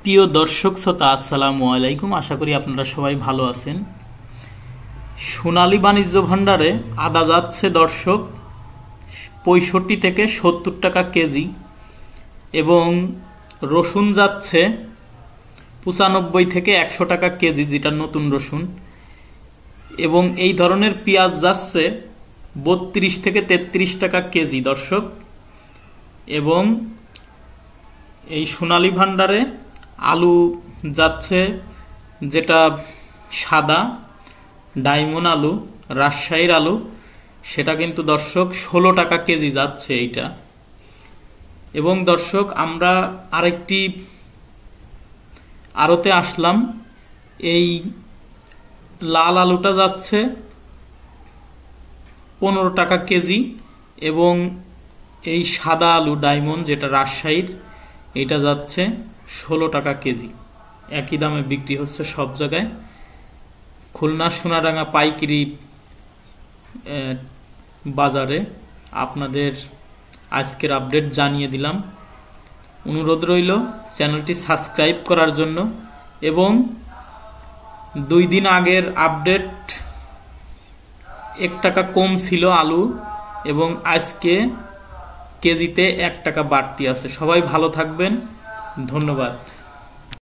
প্রিয় দর্শক শ্রোতা, আসসালামু আলাইকুম। আশা করি আপনারা সবাই ভালো আছেন। সোনালী বাণিজ্য ভান্ডারে আদা যাচ্ছে দর্শক 65 থেকে 70 টাকা কেজি এবং রসুন যাচ্ছে 95 থেকে 100 টাকা কেজি, যেটা নতুন রসুন। এবং এই ধরনের পেঁয়াজ যাচ্ছে 32 থেকে 33 টাকা কেজি দর্শক। এবং এই সোনালী ভান্ডারে আলু যাচ্ছে, যেটা সাদা ডায়মন্ড আলু, রাজশাহীর আলু, সেটা কিন্তু দর্শক 16 টাকা কেজি যাচ্ছে এইটা। এবং দর্শক আমরা আরেকটি আড়তে আসলাম, এই লাল আলুটা যাচ্ছে 15 টাকা কেজি এবং এই সাদা আলু ডায়মন্ড, যেটা রাজশাহীর, এটা যাচ্ছে 16 টাকা কেজি। একই দামে বিক্রি হচ্ছে সব জায়গায়। খুলনা সোনাডাঙ্গা পাইকারি বাজারে আপনাদের আজকের আপডেট জানিয়ে দিলাম। অনুরোধ রইল চ্যানেলটি সাবস্ক্রাইব করার জন্য। এবং 2 দিন আগের আপডেট 1 টাকা কম ছিল আলু, এবং আজকে কেজিতে 1 টাকা বাড়তি আছে। সবাই ভালো থাকবেন, ধন্যবাদ।